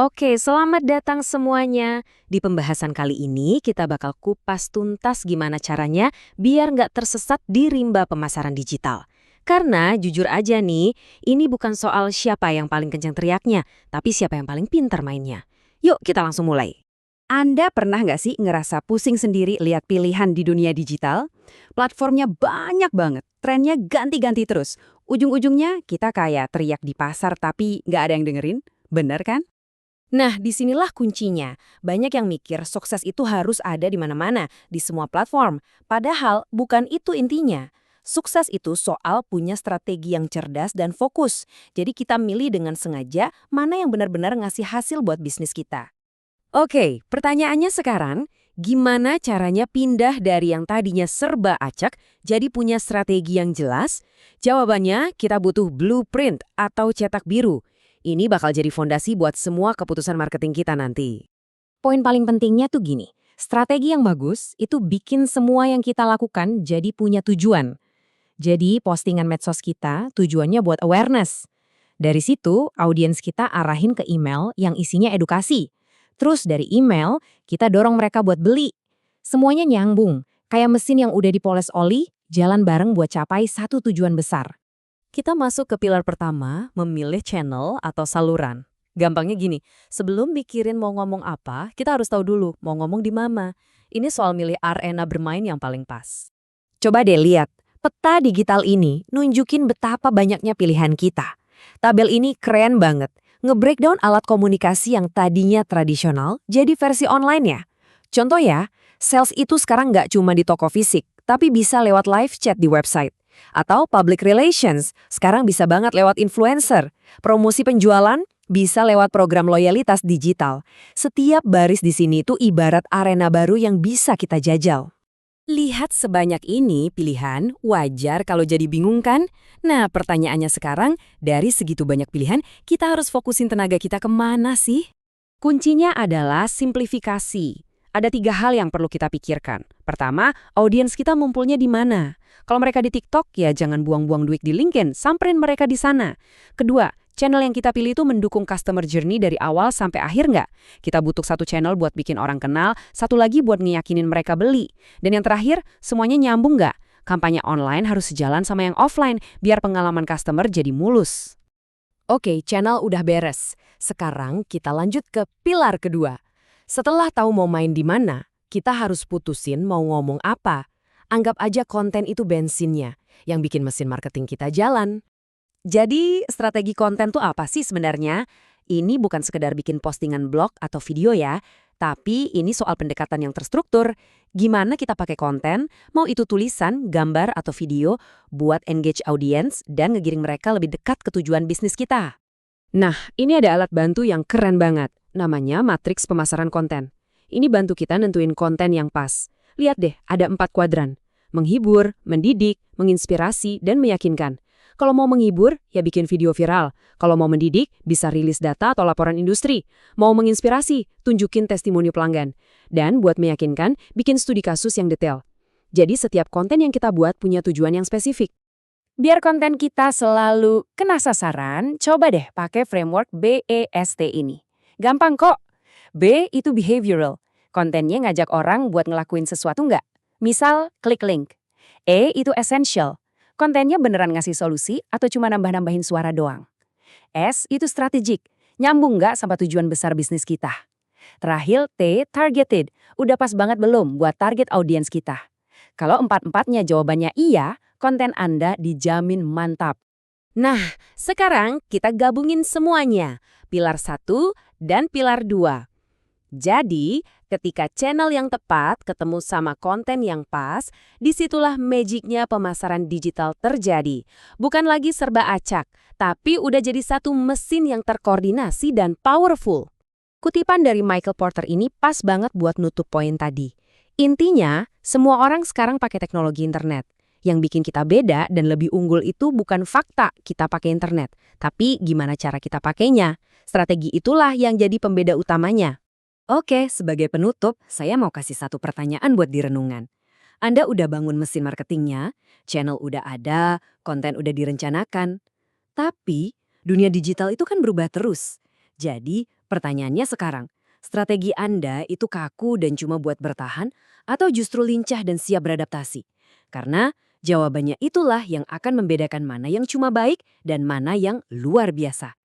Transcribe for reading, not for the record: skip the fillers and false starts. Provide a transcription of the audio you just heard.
Oke, selamat datang semuanya. Di pembahasan kali ini kita bakal kupas tuntas gimana caranya biar nggak tersesat di rimba pemasaran digital. Karena jujur aja nih, ini bukan soal siapa yang paling kencang teriaknya, tapi siapa yang paling pintar mainnya. Yuk kita langsung mulai. Anda pernah nggak sih ngerasa pusing sendiri lihat pilihan di dunia digital? Platformnya banyak banget, trennya ganti-ganti terus. Ujung-ujungnya kita kayak teriak di pasar tapi nggak ada yang dengerin. Bener kan? Nah, disinilah kuncinya. Banyak yang mikir sukses itu harus ada di mana-mana, di semua platform. Padahal bukan itu intinya. Sukses itu soal punya strategi yang cerdas dan fokus. Jadi kita milih dengan sengaja mana yang benar-benar ngasih hasil buat bisnis kita. Oke, pertanyaannya sekarang, gimana caranya pindah dari yang tadinya serba acak jadi punya strategi yang jelas? Jawabannya, kita butuh blueprint atau cetak biru. Ini bakal jadi fondasi buat semua keputusan marketing kita nanti. Poin paling pentingnya tuh gini, strategi yang bagus itu bikin semua yang kita lakukan jadi punya tujuan. Jadi postingan medsos kita tujuannya buat awareness. Dari situ, audiens kita arahin ke email yang isinya edukasi. Terus dari email, kita dorong mereka buat beli. Semuanya nyambung, kayak mesin yang udah dipoles oli, jalan bareng buat capai satu tujuan besar. Kita masuk ke pilar pertama, memilih channel atau saluran. Gampangnya gini, sebelum mikirin mau ngomong apa, kita harus tahu dulu mau ngomong di mana. Ini soal milih arena bermain yang paling pas. Coba deh lihat, peta digital ini nunjukin betapa banyaknya pilihan kita. Tabel ini keren banget, nge-breakdown alat komunikasi yang tadinya tradisional jadi versi online ya. Contoh ya, sales itu sekarang nggak cuma di toko fisik, tapi bisa lewat live chat di website. Atau public relations, sekarang bisa banget lewat influencer. Promosi penjualan bisa lewat program loyalitas digital. Setiap baris di sini itu ibarat arena baru yang bisa kita jajal. Lihat sebanyak ini pilihan, wajar kalau jadi bingung kan? Nah, pertanyaannya sekarang, dari segitu banyak pilihan, kita harus fokusin tenaga kita kemana sih? Kuncinya adalah simplifikasi. Ada 3 hal yang perlu kita pikirkan. Pertama, audiens kita ngumpulnya di mana? Kalau mereka di TikTok, ya jangan buang-buang duit di LinkedIn, samperin mereka di sana. Kedua, channel yang kita pilih itu mendukung customer journey dari awal sampai akhir nggak? Kita butuh satu channel buat bikin orang kenal, satu lagi buat ngeyakinin mereka beli. Dan yang terakhir, semuanya nyambung nggak? Kampanye online harus sejalan sama yang offline, biar pengalaman customer jadi mulus. Oke, channel udah beres. Sekarang kita lanjut ke pilar kedua. Setelah tahu mau main di mana, kita harus putusin mau ngomong apa. Anggap aja konten itu bensinnya, yang bikin mesin marketing kita jalan. Jadi, strategi konten tuh apa sih sebenarnya? Ini bukan sekedar bikin postingan blog atau video ya, tapi ini soal pendekatan yang terstruktur. Gimana kita pakai konten, mau itu tulisan, gambar, atau video, buat engage audience dan ngegiring mereka lebih dekat ke tujuan bisnis kita. Nah, ini ada alat bantu yang keren banget. Namanya matriks pemasaran konten. Ini bantu kita nentuin konten yang pas. Lihat deh, ada 4 kuadran. Menghibur, mendidik, menginspirasi, dan meyakinkan. Kalau mau menghibur, ya bikin video viral. Kalau mau mendidik, bisa rilis data atau laporan industri. Mau menginspirasi, tunjukin testimoni pelanggan. Dan buat meyakinkan, bikin studi kasus yang detail. Jadi setiap konten yang kita buat punya tujuan yang spesifik. Biar konten kita selalu kena sasaran, coba deh pakai framework BEST ini. Gampang kok. B itu behavioral. Kontennya ngajak orang buat ngelakuin sesuatu nggak? Misal, klik link. E itu essential. Kontennya beneran ngasih solusi atau cuma nambah-nambahin suara doang? S itu strategik. Nyambung nggak sama tujuan besar bisnis kita? Terakhir, T, targeted. Udah pas banget belum buat target audiens kita? Kalau empat-empatnya jawabannya iya, konten Anda dijamin mantap. Nah, sekarang kita gabungin semuanya. Pilar 1 dan pilar 2. Jadi, ketika channel yang tepat ketemu sama konten yang pas, disitulah magicnya pemasaran digital terjadi. Bukan lagi serba acak, tapi udah jadi satu mesin yang terkoordinasi dan powerful. Kutipan dari Michael Porter ini pas banget buat nutup poin tadi. Intinya, semua orang sekarang pakai teknologi internet. Yang bikin kita beda dan lebih unggul itu bukan fakta kita pakai internet, tapi gimana cara kita pakainya. Strategi itulah yang jadi pembeda utamanya. Oke, sebagai penutup, saya mau kasih satu pertanyaan buat direnungan. Anda udah bangun mesin marketingnya, channel udah ada, konten udah direncanakan. Tapi, dunia digital itu kan berubah terus. Jadi, Pertanyaannya sekarang, strategi Anda itu kaku dan cuma buat bertahan atau justru lincah dan siap beradaptasi? Karena jawabannya itulah yang akan membedakan mana yang cuma baik dan mana yang luar biasa.